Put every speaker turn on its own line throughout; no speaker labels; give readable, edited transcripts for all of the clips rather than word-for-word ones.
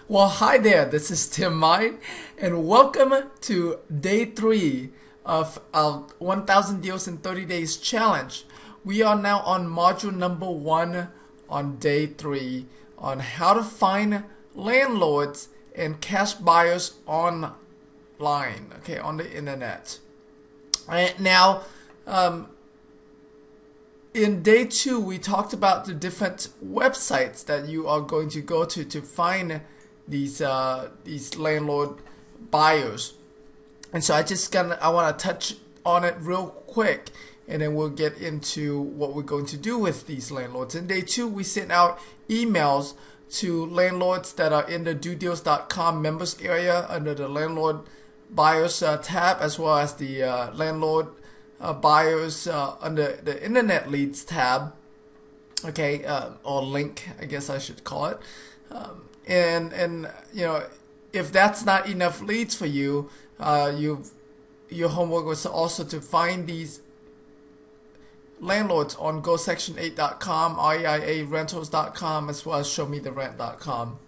Well, hi there. This is Tim Mai, and welcome to day 3 of our 1000 Deals in 30 Days challenge. We are now on module number 1 on day 3 on how to find landlords and cash buyers online, okay, on the internet. And now, in day 2, we talked about the different websites that you are going to go to find these landlord buyers. And so I want to touch on it real quick, and then we'll get into what we're going to do with these landlords. In day 2, we sent out emails to landlords that are in the dodeals.com members area under the landlord buyers tab, as well as the landlord buyers under the internet leads tab, okay, or link, I guess I should call it. And you know, if that's not enough leads for you, your homework was also to find these landlords on GoSection8.com, REIARentals.com, as well as ShowMeTheRent.com.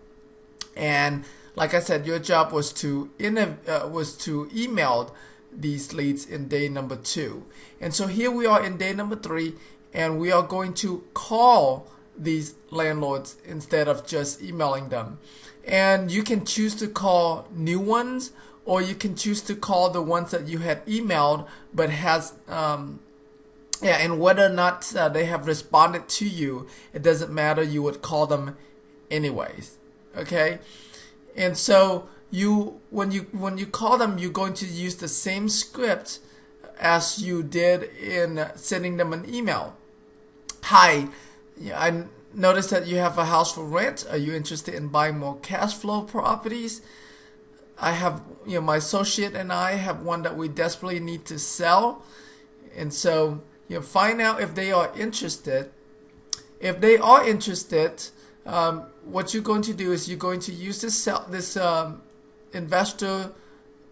And like I said, your job was to email these leads in day number 2. And so here we are in day number 3, and we are going to call these landlords instead of just emailing them. And you can choose to call new ones, or you can choose to call the ones that you had emailed but has and whether or not they have responded to you, it doesn't matter. You would call them anyways, okay? And so when you call them, you're going to use the same script as you did in sending them an email. Hi, I noticed that you have a house for rent. Are you interested in buying more cash flow properties? I have, my associate and I have one that we desperately need to sell. And so, find out if they are interested. If they are interested, what you're going to do is you're going to use this investor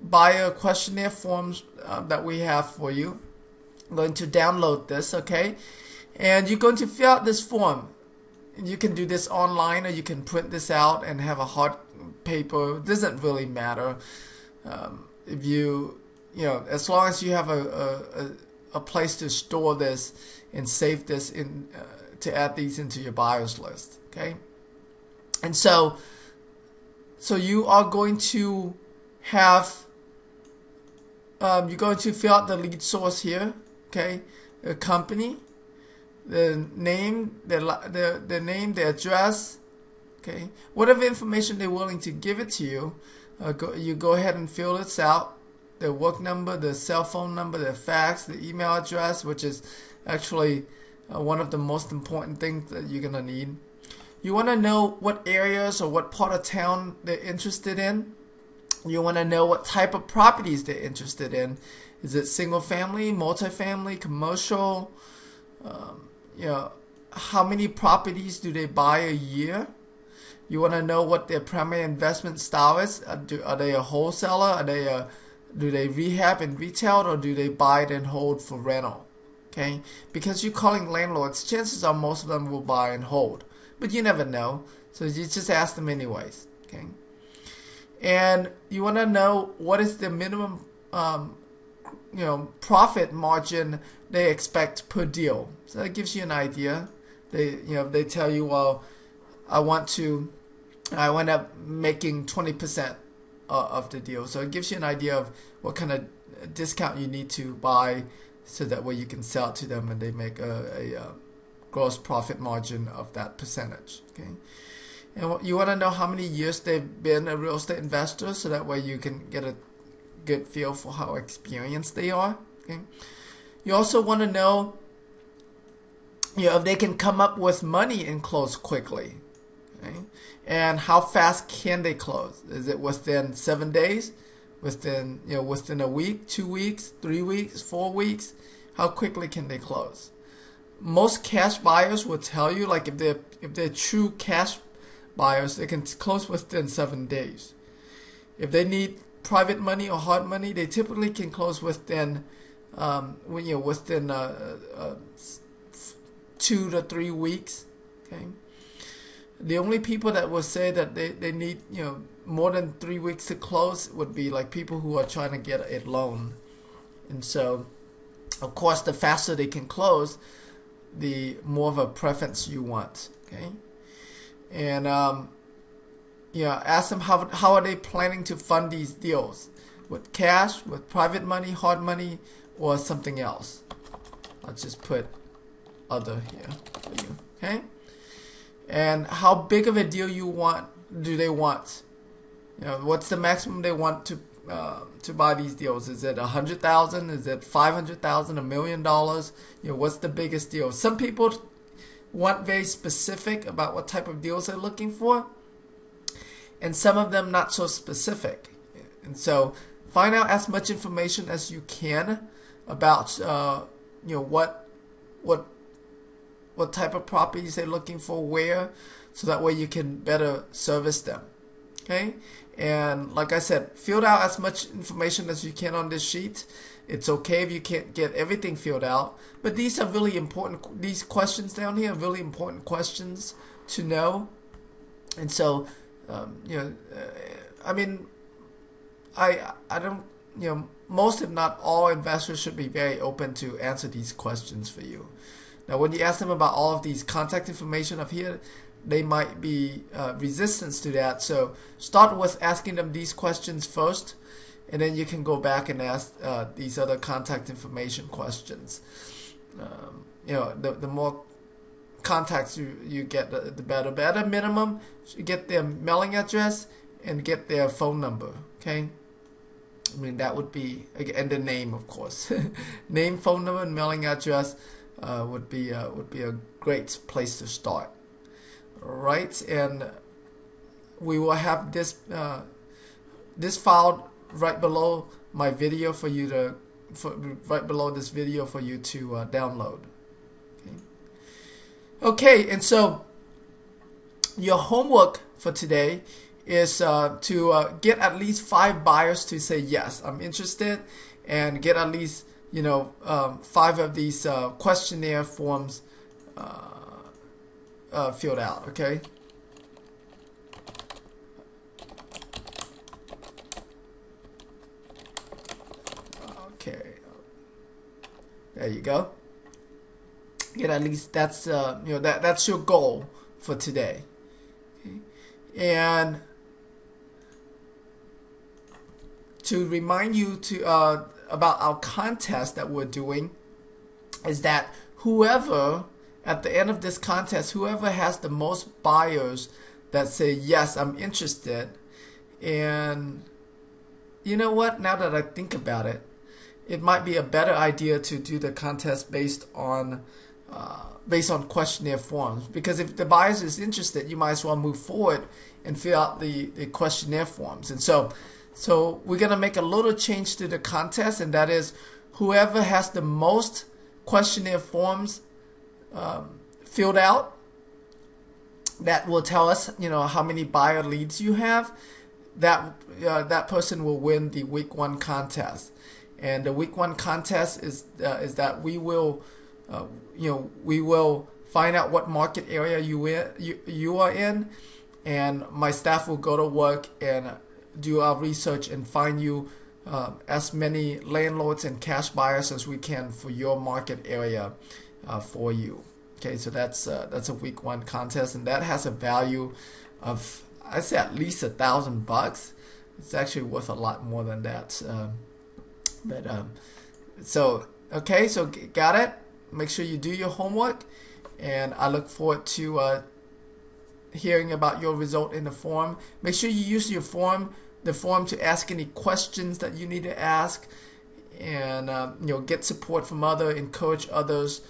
buyer questionnaire forms that we have for you. I'm going to download this, okay? And you're going to fill out this form. You can do this online, or you can print this out and have a hard paper. It doesn't really matter. If as long as you have a place to store this and save this in to add these into your buyers list, okay? And so you are going to have you're going to fill out the lead source here, okay? The company, the name, the name, the address, okay? Whatever information they're willing to give it to you, you go ahead and fill this out. The work number, the cell phone number, the fax, the email address, which is actually one of the most important things that you're gonna need. You want to know what areas or what part of town they're interested in. You want to know what type of properties they're interested in. Is it single family, multifamily, commercial? How many properties do they buy a year? You want to know what their primary investment style is. Are they a wholesaler? Do they rehab and retail, or do they buy it and hold for rental? Okay, because you're calling landlords, chances are most of them will buy and hold, but you never know. So you just ask them anyways. Okay, and you want to know what is the minimum profit margin they expect per deal. So that gives you an idea. They tell you, well, I went up making 20% of the deal. So it gives you an idea of what kind of discount you need to buy, so that way you can sell it to them and they make a gross profit margin of that percentage. Okay, and you want to know how many years they've been a real estate investor, so that way you can get a good feel for how experienced they are. Okay, you also want to know if they can come up with money and close quickly. Okay? And how fast can they close? Is it within 7 days? Within a week, 2 weeks, 3 weeks, 4 weeks? How quickly can they close? Most cash buyers will tell you, like if they're true cash buyers, they can close within 7 days. If they need private money or hard money, they typically can close within 2 to 3 weeks. Okay. The only people that will say that they need, more than 3 weeks to close would be like people who are trying to get a loan. And so, of course, the faster they can close, the more of a preference you want. Okay, and ask them how are they planning to fund these deals, with cash, with private money, hard money, or something else. I'll just put other here for you. Okay, and how big of a deal do they want? What's the maximum they want to buy these deals? Is it $100,000? Is it $500,000? $1 million? What's the biggest deal? Some people want very specific about what type of deals they're looking for, and some of them not so specific. And so find out as much information as you can about what type of properties they're looking for, where, so that way you can better service them. Okay, and like I said, fill out as much information as you can on this sheet. It's okay if you can't get everything filled out, but these are really important. These questions down here are really important questions to know. And so, I mean, I don't, most if not all investors should be very open to answer these questions for you. Now, when you ask them about all of these contact information up here, they might be resistance to that. So start with asking them these questions first, and then you can go back and ask these other contact information questions. The more contacts you get, the better. But at a minimum, you get their mailing address and get their phone number. Okay, I mean that would be, and the name, of course. Name, phone number, and mailing address would be a great place to start. Right, and we will have this file right below my video for you to, right below this video for you to download. Okay, and so your homework for today is to get at least 5 buyers to say yes, I'm interested, and get at least 5 of these questionnaire forms filled out. Okay. Okay. There you go. Get at least that's that's your goal for today. Okay. And to remind you about our contest that we're doing is that whoever, at the end of this contest, whoever has the most buyers that say, yes, I'm interested, and you know what, now that I think about it, it might be a better idea to do the contest based on questionnaire forms, because if the buyers is interested, you might as well move forward and fill out the questionnaire forms. And so we're going to make a little change to the contest, and that is whoever has the most questionnaire forms filled out, that will tell us how many buyer leads you have. That person will win the week 1 contest. And the week 1 contest is that we will find out what market area you are in, and my staff will go to work and do our research and find you as many landlords and cash buyers as we can for your market area for you. Okay, so that's a week 1 contest, and that has a value of, I'd say, at least $1,000. It's actually worth a lot more than that. So got it. Make sure you do your homework, and I look forward to hearing about your result in the form. Make sure you use the form to ask any questions that you need to ask, and get support from others, encourage others,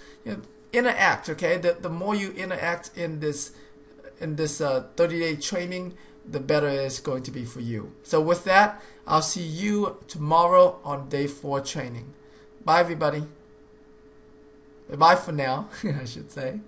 interact. Okay, the more you interact in this 30-day training, the better it's going to be for you. So with that, I'll see you tomorrow on day 4 training. Bye, everybody. Bye for now, I should say.